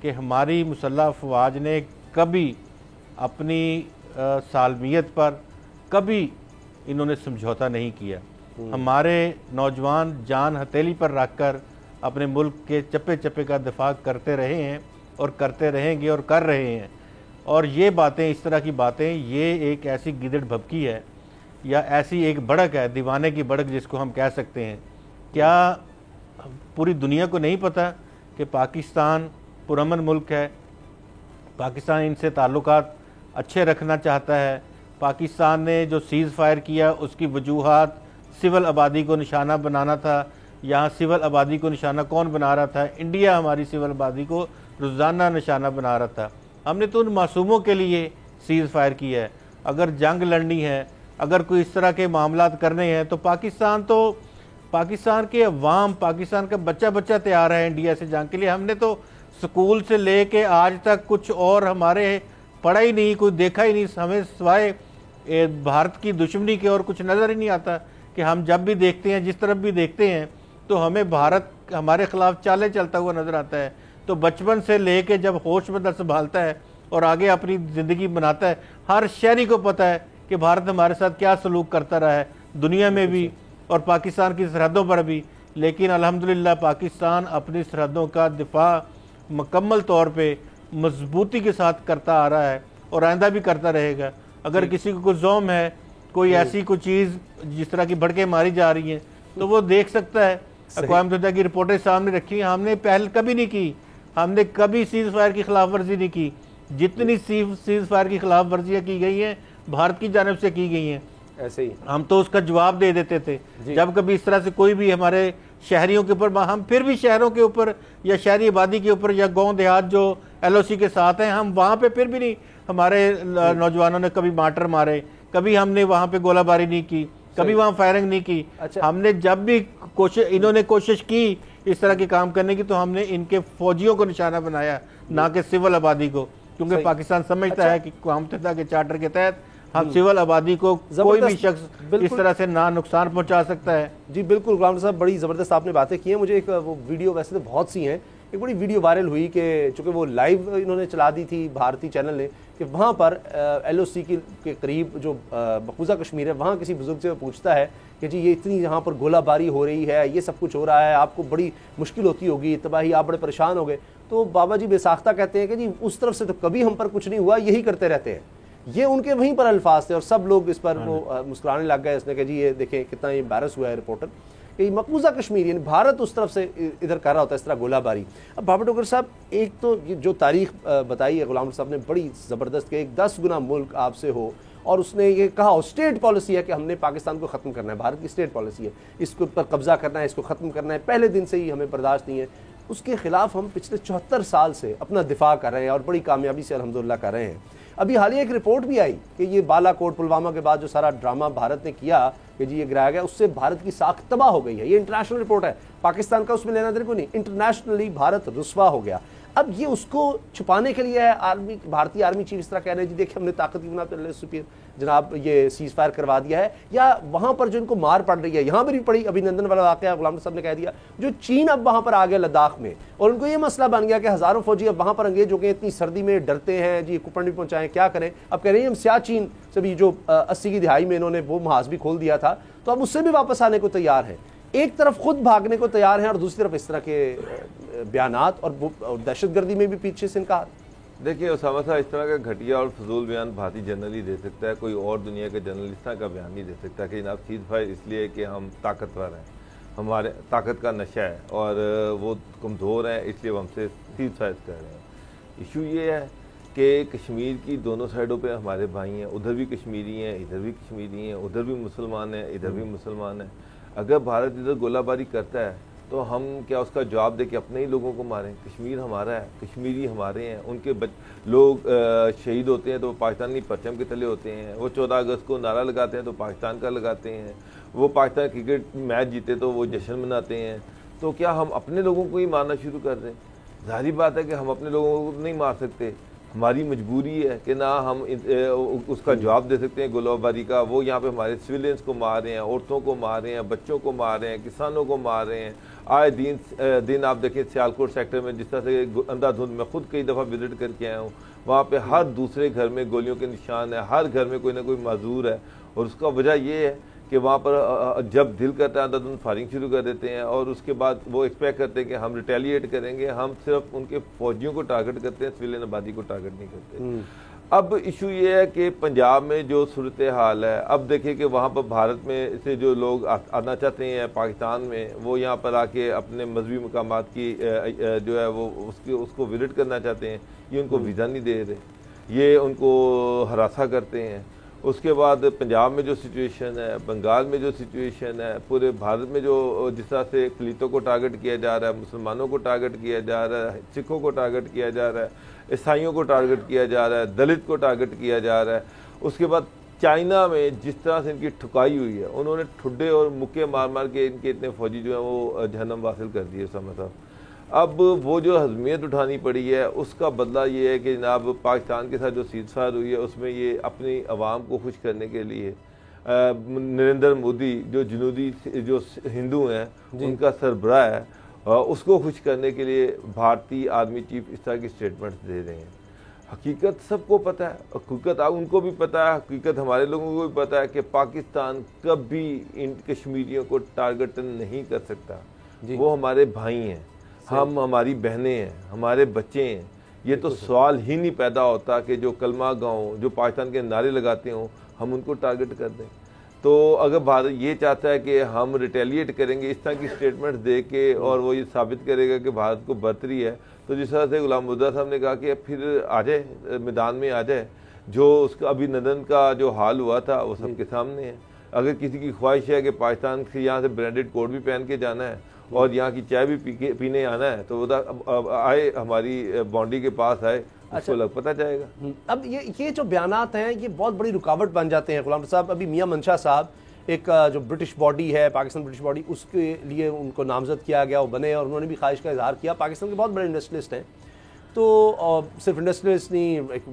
कि हमारी मुसल्लह अफवाज ने कभी अपनी सालमियत पर कभी इन्होंने समझौता नहीं किया। हमारे नौजवान जान हथेली पर रखकर अपने मुल्क के चप्पे चप्पे का दिफा करते रहे हैं और करते रहेंगे और कर रहे हैं। और ये बातें, इस तरह की बातें, ये एक ऐसी गिदड़ भभकी है या ऐसी एक भड़क है, दीवाने की भड़क जिसको हम कह सकते हैं। क्या पूरी दुनिया को नहीं पता कि पाकिस्तान पुरअमन मुल्क है, पाकिस्तान इनसे ताल्लुकात अच्छे रखना चाहता है। पाकिस्तान ने जो सीज़ फायर किया उसकी वजूहात सिविल आबादी को निशाना बनाना था। यहाँ सिविल आबादी को निशाना कौन बना रहा था? इंडिया हमारी सिविल आबादी को रोज़ाना निशाना बना रहा था। हमने तो उन मासूमों के लिए सीज़ फायर किया है। अगर जंग लड़नी है, अगर कोई इस तरह के मामलात करने हैं तो पाकिस्तान के अवाम, पाकिस्तान का बच्चा बच्चा तैयार है इंडिया से जंग के लिए। हमने तो स्कूल से ले के आज तक कुछ और हमारे पढ़ा ही नहीं, कोई देखा ही नहीं। हमें सिवाय भारत की दुश्मनी के और कुछ नज़र ही नहीं आता कि हम जब भी देखते हैं, जिस तरफ भी देखते हैं, तो हमें भारत हमारे खिलाफ चाले चलता हुआ नज़र आता है। तो बचपन से लेके जब होश में संभालता है और आगे अपनी ज़िंदगी बनाता है, हर शहरी को पता है कि भारत हमारे साथ क्या सलूक करता रहा है, दुनिया में भी और पाकिस्तान की सरहदों पर भी। लेकिन अल्हम्दुलिल्लाह पाकिस्तान अपनी सरहदों का दिफा मुकम्मल तौर पे मजबूती के साथ करता आ रहा है और आइंदा भी करता रहेगा। अगर किसी को कुछ ज़ौम है, कोई ऐसी कोई चीज़ जिस तरह की भड़के मारी जा रही हैं, तो वो देख सकता है। अक़वाम मुत्तहिदा की रिपोर्टें सामने रखी, हमने पहल कभी नहीं की, हमने कभी सीज़ फायर की खिलाफ वर्जी नहीं की। जितनी सीज़ फायर की खिलाफ वर्जियाँ की गई हैं भारत की जानिब से की गई हैं,
ऐसे ही
हम तो उसका जवाब दे देते थे। जब कभी इस तरह से कोई भी हमारे शहरियों के ऊपर, हम फिर भी शहरों के ऊपर या शहरी आबादी के ऊपर या गांव देहात जो LOC के साथ हैं, हम वहाँ पे फिर भी नहीं, हमारे नौजवानों ने कभी मार्टर मारे, कभी हमने वहाँ पे गोलाबारी नहीं की, कभी वहाँ फायरिंग नहीं की।
अच्छा।
हमने जब भी इन्होंने कोशिश की इस तरह के काम करने की, तो हमने इनके फौजियों को निशाना बनाया, ना कि सिविल आबादी को, क्योंकि पाकिस्तान समझता है कि अक़वाम मुत्तहिदा के चार्टर के तहत हम सिविल आबादी को कोई भी शख्स इस तरह से ना नुकसान पहुंचा सकता है।
जी बिल्कुल गुलाम साहब, बड़ी ज़बरदस्त आपने बातें की हैं। मुझे एक वो वीडियो, वैसे तो बहुत सी हैं, एक बड़ी वीडियो वायरल हुई कि चूँकि वो लाइव इन्होंने चला दी थी भारतीय चैनल ने, कि वहाँ पर LOC के करीब जो मकबूजा कश्मीर है, वहाँ किसी बुजुर्ग से पूछता है कि जी ये इतनी यहाँ पर गोलाबारी हो रही है, ये सब कुछ हो रहा है, आपको बड़ी मुश्किल होती होगी, तबाही, आप बड़े परेशान हो गए। तो बाबा जी बेसाख्ता कहते हैं कि जी उस तरफ से तो कभी हम पर कुछ नहीं हुआ, यही करते रहते हैं। ये उनके वहीं पर अल्फाज थे और सब लोग इस पर वो मुस्कुराने लग गए। इसने कहा जी ये देखें कितना एम्बैरस हुआ है रिपोर्टर कि मकबूजा कश्मीर यानी भारत उस तरफ से इधर कर रहा होता है इस तरह गोलाबारी। अब बाबर टोकर साहब, एक तो ये जो तारीख बताई है गुलाम साहब ने बड़ी ज़बरदस्त, कि एक 10 गुना मुल्क आपसे हो और उसने ये कहा, स्टेट पॉलिसी है कि हमने पाकिस्तान को ख़त्म करना है, भारत की स्टेट पॉलिसी है, इसके ऊपर कब्जा करना है, इसको ख़त्म करना है, पहले दिन से ही हमें बर्दाश्त नहीं है। उसके ख़िलाफ़ हम पिछले 74 साल से अपना दिफा कर रहे हैं और बड़ी कामयाबी से अल्हम्दुलिल्लाह कर रहे हैं। अभी हालिया एक रिपोर्ट भी आई कि ये बालाकोट पुलवामा के बाद जो सारा ड्रामा भारत ने किया कि जी ये गिराया गया, उससे भारत की साख तबाह हो गई है। ये इंटरनेशनल रिपोर्ट है, पाकिस्तान का उसमें लेना देना कोई नहीं, इंटरनेशनली भारत रुस्वा हो गया। अब ये उसको छुपाने के लिए है आर्मी, भारतीय आर्मी चीफ इस तरह कह रहे हैं जी देखिए हमने ताकत की बुनियाद पर सुपीरियर जनाब ये सीज फायर करवा दिया है, या वहाँ पर जो इनको मार पड़ रही है, यहाँ पर भी पड़ी, अभिनंदन वाला वाक़या गुलाम साहब ने कह दिया, जो चीन अब वहाँ पर आ गया लद्दाख में, और उनको ये मसला बन गया कि हज़ारों फौजी अब वहाँ पर अंगेज हो गए, इतनी सर्दी में डरते हैं जी, कुपन भी पहुँचाएँ, क्या करें। अब कह रहे हैं हम सियाचिन से भी जो 80 की दिहाई में इन्होंने वो महाज भी खोल दिया था, तो अब उससे भी वापस आने को तैयार हैं। एक तरफ खुद भागने को तैयार हैं और दूसरी तरफ इस तरह के बयानात और दहशतगर्दी में भी पीछे से इनका।
देखिए उसामा साहब, इस तरह का घटिया और फजूल बयान भारतीय जर्नल ही दे सकता है, कोई और दुनिया के जर्नल इस तरह का बयान नहीं दे सकता कि जनाब सीज फायर इसलिए कि हम ताकतवर हैं, हमारे ताकत का नशा है और वो कमज़ोर हैं इसलिए वो हमसे सीज फायर कर रहे हैं। इशू ये है कि कश्मीर की दोनों साइडों पे हमारे भाई हैं, उधर भी कश्मीरी हैं, इधर भी कश्मीरी हैं, उधर भी मुसलमान हैं, इधर भी मुसलमान हैं। अगर भारत इधर गोलाबारी करता है तो हम क्या उसका जवाब दे के अपने ही लोगों को मारें? कश्मीर हमारा है, कश्मीरी हमारे हैं, उनके लोग शहीद होते हैं तो पाकिस्तानी परचम के तले होते हैं, वो 14 अगस्त को नारा लगाते हैं तो पाकिस्तान का लगाते हैं, वो पाकिस्तान क्रिकेट मैच जीते तो वो जश्न मनाते हैं। तो क्या हम अपने लोगों को ही मारना शुरू कर दें? जाहिर बात है कि हम अपने लोगों को नहीं मार सकते, हमारी मजबूरी है कि ना हम उसका जवाब दे सकते हैं गोलाबारी का। वो यहाँ पे हमारे सिविलियंस को मार रहे हैं, औरतों को मार रहे हैं, बच्चों को मार रहे हैं, किसानों को मार रहे हैं। आए दिन आप देखें सियालकोट सेक्टर में जिस तरह से अंधाधुंध, मैं खुद कई दफ़ा विजिट करके आया हूँ, वहाँ पे हर दूसरे घर में गोलियों के निशान है, हर घर में कोई ना कोई माजूर है। और उसका वजह ये है कि वहाँ पर जब दिल करता है अंधाधुंध फायरिंग शुरू कर देते हैं और उसके बाद वो एक्सपेक्ट करते हैं कि हम रिटेलिएट करेंगे। हम सिर्फ उनके फौजियों को टारगेट करते हैं, सिविलियन आबादी को टारगेट नहीं करते। अब इशू ये है कि पंजाब में जो सूरत हाल है, अब देखिए कि वहाँ पर भारत में से जो लोग आना चाहते हैं पाकिस्तान में, वो यहाँ पर आके अपने मजहबी मकामात की जो है वो उसको विजिट करना चाहते हैं, ये उनको वीज़ा नहीं दे रहे, ये उनको हरासा करते हैं। उसके बाद पंजाब में जो सिचुएशन है, बंगाल में जो सिचुएशन है, पूरे भारत में जो जिस तरह से अक़लियतों को टारगेट किया जा रहा है, मुसलमानों को टारगेट किया जा रहा है, सिखों को टारगेट किया जा रहा है, ईसाइयों को टारगेट किया जा रहा है, दलित को टारगेट किया जा रहा है। उसके बाद चाइना में जिस तरह से इनकी ठुकाई हुई है, उन्होंने ठुड्डे और मुक्के मार मार के इनके इतने फौजी जो हैं वो जहन्नम हासिल कर दिए समझ साहब। अब वो जो हजमियत उठानी पड़ी है उसका बदला ये है कि जनाब पाकिस्तान के साथ जो सीज़फायर हुई है उसमें ये अपनी आवाम को खुश करने के लिए नरेंद्र मोदी जो जनूबी जो हिंदू हैं उनका सरबराह है, उसको खुश करने के लिए भारतीय आर्मी चीफ इस तरह की स्टेटमेंट्स दे रहे हैं। हकीकत सबको पता है, हकीकत उनको भी पता है, हकीकत हमारे लोगों को भी पता है कि पाकिस्तान कभी इन कश्मीरियों को टारगेट नहीं कर सकता। वो हमारे भाई हैं, हम हमारी बहनें हैं, हमारे बच्चे हैं। ये तो सवाल ही नहीं पैदा होता कि जो कलमा गाँव जो पाकिस्तान के नारे लगाते हों हम उनको टारगेट कर दें। तो अगर भारत ये चाहता है कि हम रिटेलिएट करेंगे इस तरह की स्टेटमेंट दे के और वो ये साबित करेगा कि भारत को बर्तरी है, तो जिस तरह से गुलाम मुर्तज़ा साहब ने कहा कि फिर आ जाए मैदान में आ जाए, जो उसका अभिनंदन का जो हाल हुआ था वो सबके सामने है। अगर किसी की ख्वाहिश है कि पाकिस्तान से यहाँ से ब्रांडेड कोट भी पहन के जाना है और यहाँ की चाय भी पीने आना है तो उधर आए, हमारी बाउंड्री के पास आए, उसको लग पता जाएगा।
अब ये जो बयानात हैं ये बहुत बड़ी रुकावट बन जाते हैं गुलाम साहब। अभी मियां मंशा साहब, एक जो ब्रिटिश बॉडी है, पाकिस्तान ब्रिटिश बॉडी, उसके लिए उनको नामजद किया गया, वो बने और उन्होंने भी ख्वाहिश का इजहार किया। पाकिस्तान के बहुत बड़े इंडस्ट्रियलिस्ट हैं, तो सिर्फ इंडस्ट्रियलिस्ट नहीं, एक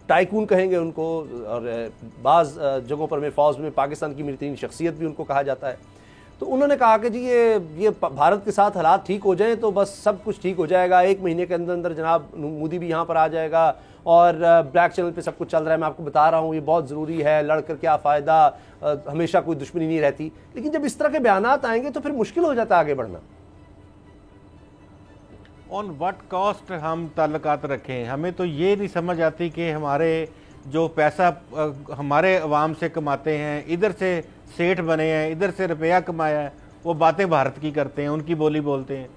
टाइकून कहेंगे उनको, और बाज़ जगहों पर में फ़ौज में पाकिस्तान की मीरतीन शख्सियत भी उनको कहा जाता है। तो उन्होंने कहा कि जी ये भारत के साथ हालात ठीक हो जाएं तो बस सब कुछ ठीक हो जाएगा, 1 महीने के अंदर अंदर जनाब मोदी भी यहाँ पर आ जाएगा और ब्लैक चैनल पे सब कुछ चल रहा है। मैं आपको बता रहा हूँ ये बहुत ज़रूरी है, लड़कर क्या फ़ायदा, हमेशा कोई दुश्मनी नहीं रहती। लेकिन जब इस तरह के बयानात आएंगे तो फिर मुश्किल हो जाता है आगे बढ़ना।
ऑन व्हाट कॉस्ट हम ताल्लुकात रखें? हमें तो ये नहीं समझ आती कि हमारे जो पैसा हमारे अवाम से कमाते हैं, इधर से सेठ बने हैं, इधर से रुपया कमाया है, वो बातें भारत की करते हैं, उनकी बोली बोलते हैं।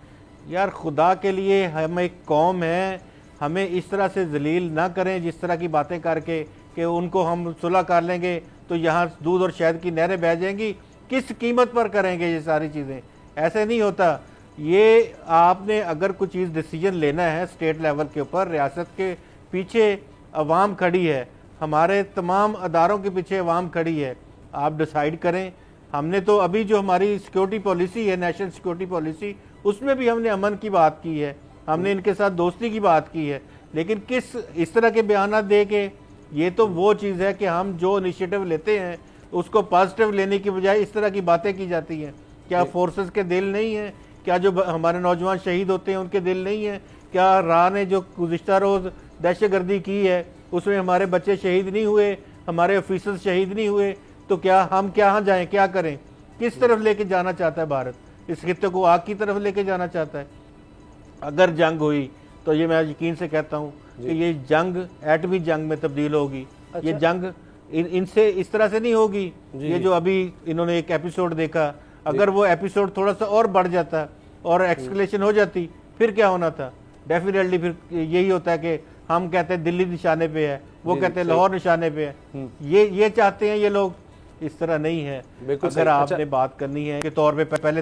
यार खुदा के लिए, हम एक कौम है, हमें इस तरह से जलील ना करें जिस तरह की बातें करके कि उनको हम सुलह कर लेंगे तो यहाँ दूध और शहद की नहरें बह जाएंगी। किस कीमत पर करेंगे ये सारी चीज़ें? ऐसे नहीं होता। ये आपने अगर कुछ चीज़ डिसीजन लेना है स्टेट लेवल के ऊपर, रियासत के पीछे अवाम खड़ी है, हमारे तमाम अदारों के पीछे अवाम खड़ी है, आप डिसाइड करें। हमने तो अभी जो हमारी सिक्योरिटी पॉलिसी है, नेशनल सिक्योरिटी पॉलिसी, उसमें भी हमने अमन की बात की है, हमने इनके साथ दोस्ती की बात की है। लेकिन किस इस तरह के बयान दे के, ये तो वो चीज़ है कि हम जो इनिशिएटिव लेते हैं उसको पॉजिटिव लेने की बजाय इस तरह की बातें की जाती हैं। क्या फोर्सेस के दिल नहीं है? क्या जो हमारे नौजवान शहीद होते हैं उनके दिल नहीं है? क्या राह ने जो गुज़िश्ता रोज़ दहशतगर्दी की है उसमें हमारे बच्चे शहीद नहीं हुए, हमारे ऑफिसर शहीद नहीं हुए? तो क्या हम कहाँ जाएं, क्या करें? किस तरफ लेके जाना चाहता है भारत? इस खित्ते को आग की तरफ लेके जाना चाहता है। अगर जंग हुई तो ये मैं यकीन से कहता हूँ कि ये जंग एटमी जंग में तब्दील होगी। अच्छा। ये जंग इनसे इस तरह से नहीं होगी। ये जो अभी इन्होंने एक एपिसोड देखा, अगर वो एपिसोड थोड़ा सा और बढ़ जाता और एक्सकलेशन हो जाती, फिर क्या होना था? डेफिनेटली फिर यही होता है कि हम कहते हैं दिल्ली निशाने पे है, वो कहते हैं लाहौर निशाने पे है। ये चाहते हैं ये लोग, इस तरह नहीं है। अगर आपने बात करनी है के तौर पे पहले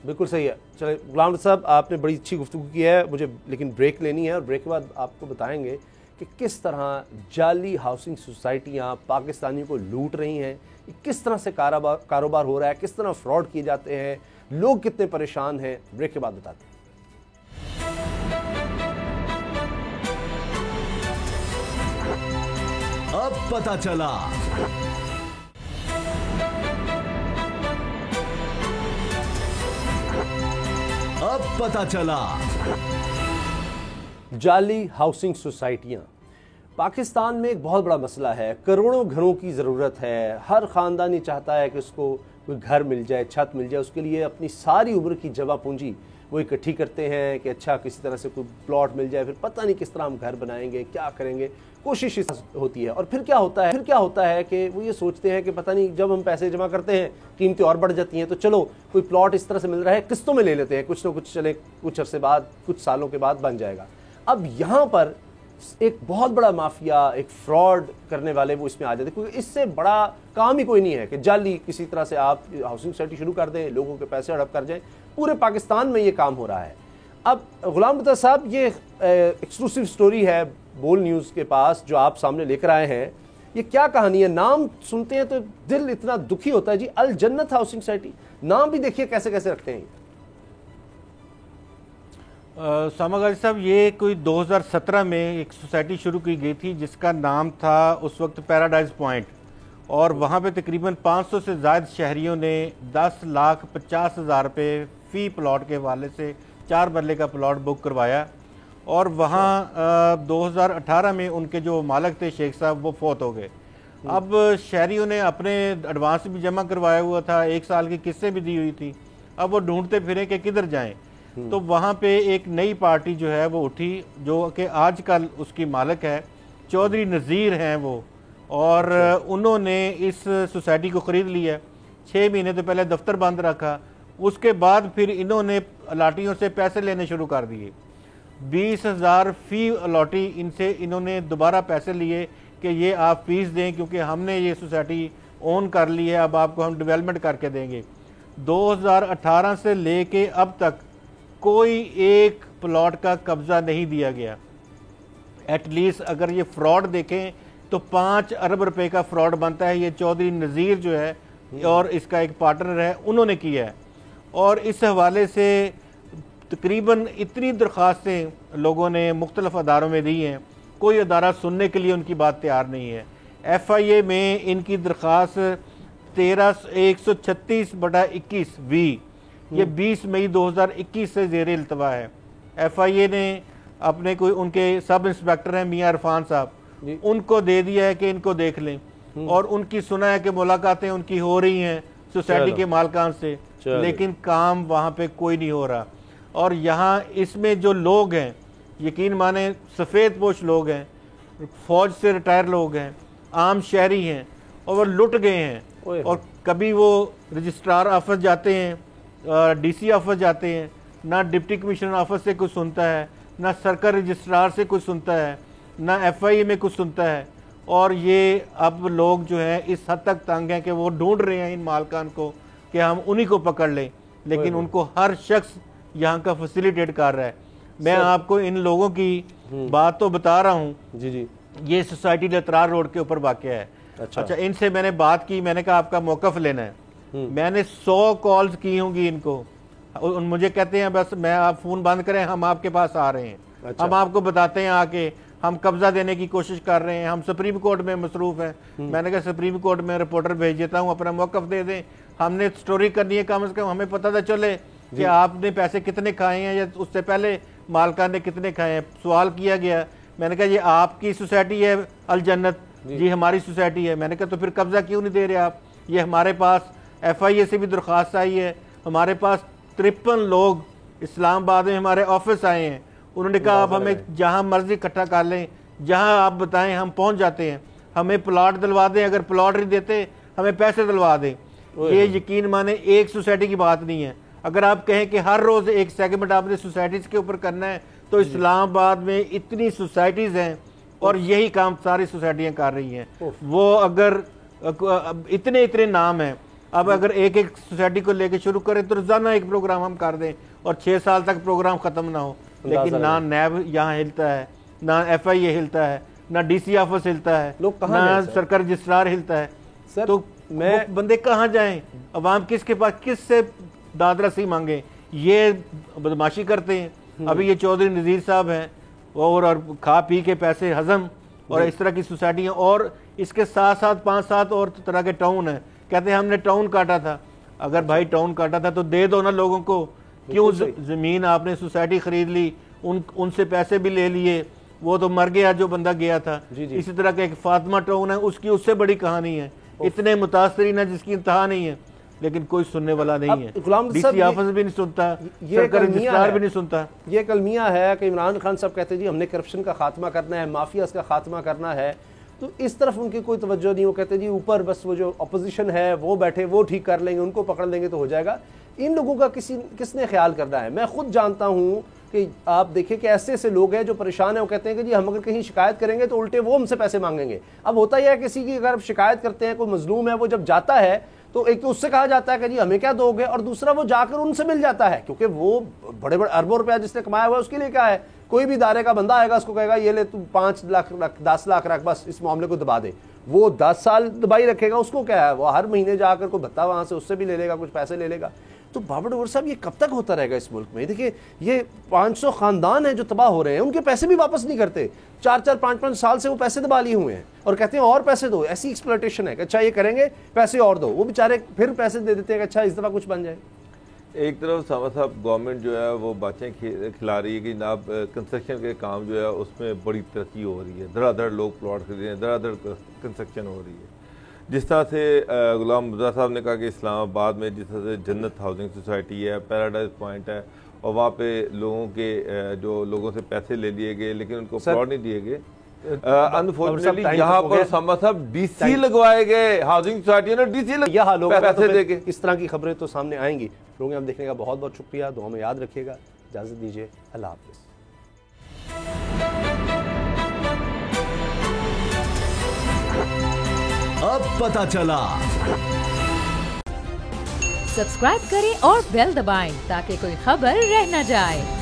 बिल्कुल सही है। चले गुलाम साहब, आपने बड़ी अच्छी गुफ्तगू की है, मुझे लेकिन ब्रेक लेनी है और ब्रेक के बाद आपको बताएंगे कि किस तरह जाली हाउसिंग सोसाइटियाँ पाकिस्तानियों को लूट रही हैं, किस तरह से कारोबार हो रहा है, किस तरह फ्रॉड किए जाते हैं, लोग कितने परेशान हैं। ब्रेक के बाद बताते हैं।
अब पता चला। अब पता चला।
जाली हाउसिंग सोसाइटियां पाकिस्तान में एक बहुत बड़ा मसला है। करोड़ों घरों की ज़रूरत है। हर ख़ानदानी चाहता है कि उसको कोई घर मिल जाए, छत मिल जाए। उसके लिए अपनी सारी उम्र की जमा पूंजी वो इकट्ठी करते हैं कि अच्छा किसी तरह से कोई प्लॉट मिल जाए, फिर पता नहीं किस तरह हम घर बनाएंगे, क्या करेंगे, कोशिश होती है। और फिर क्या होता है कि वो ये सोचते हैं कि पता नहीं, जब हम पैसे जमा करते हैं कीमतें और बढ़ जाती हैं, तो चलो कोई प्लॉट इस तरह से मिल रहा है, किस्तों में ले लेते हैं, कुछ ना कुछ चले, कुछ अरसे बाद, कुछ सालों के बाद बन जाएगा। अब यहाँ पर एक बहुत बड़ा माफिया, एक फ्रॉड करने वाले वो इसमें आ जाते हैं, क्योंकि इससे बड़ा काम ही कोई नहीं है कि जाली किसी तरह से आप हाउसिंग सोसाइटी शुरू कर दें, लोगों के पैसे हड़प कर जाएं। पूरे पाकिस्तान में ये काम हो रहा है। अब गुलाम रज़ा साहब, ये एक्सक्लूसिव स्टोरी है बोल न्यूज़ के पास जो आप सामने लेकर आए हैं, ये क्या कहानी है? नाम सुनते हैं तो दिल इतना दुखी होता है जी। अल जन्नत हाउसिंग सोसाइटी, नाम भी देखिए कैसे कैसे रखते हैं।
सामा गाजी साहब, ये कोई 2017 में एक सोसाइटी शुरू की गई थी जिसका नाम था उस वक्त पैराडाइज पॉइंट, और वहाँ पे तकरीबन 500 से ज़ायद शहरियों ने 10,50,000 रुपये फ़ी प्लॉट के हवाले से 4 मरले का प्लॉट बुक करवाया। और वहाँ 2018 में उनके जो मालिक थे शेख साहब, वो फौत हो गए। अब शहरियों ने अपने एडवांस भी जमा करवाया हुआ था, 1 साल की किस्तें भी दी हुई थी। अब वो ढूंढते फिरे कि किधर जाएं। तो वहाँ पे एक नई पार्टी जो है वो उठी, जो कि आजकल उसकी मालिक है, चौधरी नज़ीर हैं वो, और उन्होंने इस सोसाइटी को ख़रीद लिया। 6 महीने तो पहले दफ्तर बंद रखा, उसके बाद फिर इन्होंने अलाटियों से पैसे लेने शुरू कर दिए। 20,000 फ़ी अलाटी इनसे इन्होंने दोबारा पैसे लिए कि ये आप फीस दें, क्योंकि हमने ये सोसाइटी ओन कर ली है, अब आपको हम डेवलपमेंट करके देंगे। 2018 से लेके अब तक कोई एक प्लॉट का कब्जा नहीं दिया गया। एटलीस्ट अगर ये फ्रॉड देखें तो 5 अरब रुपए का फ्रॉड बनता है। ये चौधरी नज़ीर जो है और इसका एक पार्टनर है, उन्होंने किया है। और इस हवाले से तकरीबन इतनी दरख्वास्तें लोगों ने मुख्तलिफ अदारों में दी हैं, कोई अदारा सुनने के लिए उनकी बात तैयार नहीं है। FIA में इनकी दरख्वास्त 136/21 ये 20 मई 2021 से ज़ेर इल्तवा है। FIA ने अपने कोई उनके सब इंस्पेक्टर हैं मियां इरफान साहब, उनको दे दिया है कि इनको देख लें, और उनकी सुना है कि मुलाकातें उनकी हो रही हैं सोसाइटी के मालकान से, लेकिन काम वहाँ पे कोई नहीं हो रहा। और यहाँ इसमें जो लोग हैं, यकीन माने सफ़ेद पोश लोग हैं, फौज से रिटायर लोग हैं, आम शहरी हैं, और वो लुट गए हैं। और कभी वो रजिस्ट्रार ऑफिस जाते हैं, DC ऑफिस जाते हैं, ना डिप्टी कमिश्नर ऑफिस से कुछ सुनता है, ना सर्कल रजिस्ट्रार से कुछ सुनता है, ना FIA में कुछ सुनता है। और ये अब लोग जो हैं इस हद तक तंग हैं कि वो ढूंढ रहे हैं इन मालकान को कि हम उन्हीं को पकड़ लें, लेकिन उनको हर शख्स यहाँ का फैसिलिटेट कर रहा है। मैं आपको इन लोगों की बात तो बता रहा हूँ। जी, ये सोसाइटी लतरार रोड के ऊपर वाक़या है। अच्छा, इनसे मैंने बात की, मैंने कहा आपका मौक़िफ़ लेना है। मैंने 100 कॉल्स की होंगी इनको, मुझे कहते हैं बस मैं आप फ़ोन बंद करें, हम आपके पास आ रहे हैं। अच्छा। हम आपको बताते हैं आके हम कब्जा देने की कोशिश कर रहे हैं, हम सुप्रीम कोर्ट में मसरूफ़ हैं। मैंने कहा सुप्रीम कोर्ट में रिपोर्टर भेज देता हूँ, अपना मौक़िफ़ दे दें, हमने स्टोरी करनी है, कम से कम हमें पता तो चले कि आपने पैसे कितने खाए हैं या उससे पहले मालकान ने कितने खाए हैं। सवाल किया गया, मैंने कहा ये आपकी सोसाइटी है अल जन्नत, जी हमारी सोसाइटी है। मैंने कहा तो फिर कब्जा क्यों नहीं दे रहे आप? ये हमारे पास FIA से भी दरख्वास्त आई है, हमारे पास 53 लोग इस्लामाबाद में हमारे ऑफिस आए हैं। उन्होंने कहा आप हमें जहाँ मर्जी इकट्ठा कर लें, जहाँ आप बताएं हम पहुँच जाते हैं, हमें प्लॉट दिलवा दें, अगर प्लॉट नहीं देते हमें पैसे दिलवा दें। ये यकीन माने एक सोसाइटी की बात नहीं है। अगर आप कहें कि हर रोज़ एक सेगमेंट आपने सोसाइटीज़ के ऊपर करना है, तो इस्लामाबाद में इतनी सोसाइटीज़ हैं और यही काम सारी सोसाइटियाँ कर रही हैं। वो अगर इतने इतने नाम हैं, अब अगर एक एक सोसाइटी को लेके शुरू करें तो रोज़ाना एक प्रोग्राम हम कर दें और 6 साल तक प्रोग्राम ख़त्म ना हो। लेकिन ना नैब यहाँ हिलता है, ना FIA हिलता है, ना DC ऑफिस हिलता है, ना सरकार रजिस्ट्रार हिलता है। तो मैं बंदे कहाँ जाएं? अवाम किसके पास, किससे दाद रसी मांगे? ये बदमाशी करते हैं। अभी ये चौधरी नज़ीर साहब हैं और खा पी के पैसे हजम, और इस तरह की सोसाइटियाँ, और इसके साथ साथ 5-7 और तरह के टाउन हैं। कहते हैं हमने टाउन काटा था। अगर भाई टाउन काटा था तो दे दो ना लोगों को, क्यों ज़मीन आपने सोसाइटी खरीद ली, उनसे पैसे भी ले लिए, वो तो मर गया जो बंदा गया था। इसी तरह का एक फातिमा टाउन है, उसकी उससे बड़ी कहानी है, इतने मुतासरीन है जिसकी इंतहा नहीं है, लेकिन कोई सुनने वाला नहीं है। DC ऑफिस भी नहीं सुनता, सरकार रजिस्ट्रार भी नहीं सुनता।
ये कलमिया है कि इमरान खान साहब कहते हैं जी हमने करप्शन का खात्मा करना है, माफियाज का खात्मा करना है, तो इस तरफ उनकी कोई तवज्जो नहीं। वो कहते हैं जी ऊपर बस वो जो अपोजिशन है वो बैठे, वो ठीक कर लेंगे, उनको पकड़ लेंगे तो हो जाएगा। इन लोगों का किसने ख्याल करना है? मैं खुद जानता हूँ कि आप देखिए कि ऐसे ऐसे लोग हैं जो परेशान हैं, वो कहते हैं कि जी हम अगर कहीं शिकायत करेंगे तो उल्टे वो हमसे पैसे मांगेंगे। अब होता यह है किसी की अगर आप शिकायत करते हैं, कोई मजलूम है, वो जब जाता है तो एक तो उससे कहा जाता है कि जी हमें क्या दोगे, और दूसरा वो जाकर उनसे मिल जाता है, क्योंकि वो बड़े बड़े अरबों रुपया जिसने कमाया हुआ है उसके लिए क्या है। कोई भी इदारे का बंदा आएगा, उसको कहेगा ये ले तू 5 लाख रख, 10 लाख रख, बस इस मामले को दबा दे। वो 10 साल दबाई रखेगा, उसको क्या है, वो हर महीने जाकर कोई भत्ता वहां से उससे भी ले लेगा, कुछ पैसे ले लेगा। तो बाबर डोगर साहब ये कब तक होता रहेगा इस मुल्क में? देखिए ये 500 खानदान हैं जो तबाह हो रहे हैं, उनके पैसे भी वापस नहीं करते। 4-4, 5-5 साल से वो पैसे दबा लिए हुए हैं और कहते हैं और पैसे दो। ऐसी एक्सप्लॉयटेशन है कि अच्छा ये करेंगे, पैसे और दो। वो बेचारे फिर पैसे दे देते हैं कि अच्छा इस दफ़ा कुछ बन जाए।
एक तरफ सामा साहब गवर्नमेंट जो है वो बातें खिला रही है कि जनाब कंस्ट्रक्शन के काम जो है उसमें बड़ी तरक्की हो रही है, धड़ाधड़ लोग प्लॉट खरीद रहे हैं, धड़ाधड़ कंस्ट्रक्शन हो रही है। जिस तरह से गुलाम मुर्तज़ा साहब ने कहा कि इस्लामाबाद में जिस तरह से जन्नत हाउसिंग सोसाइटी है, पैराडाइज पॉइंट है, और वहाँ पे लोगों के जो लोगों से पैसे ले लिए गए लेकिन उनको प्लॉट नहीं दिए गए। अनफॉर्चुनेटली यहाँ पर सामा साहब DC लगवाए गए, हाउसिंग सोसाइटी ने DC पैसे दे के।
इस तरह की खबरें तो सामने आएंगी। प्रोग्राम देखने का बहुत बहुत शुक्रिया, दुआ में याद रखिएगा। इजाजत दीजिए, अल्लाह हाफिज़।
अब पता चला।
सब्सक्राइब करें और बेल दबाएं ताकि कोई खबर रह न जाए।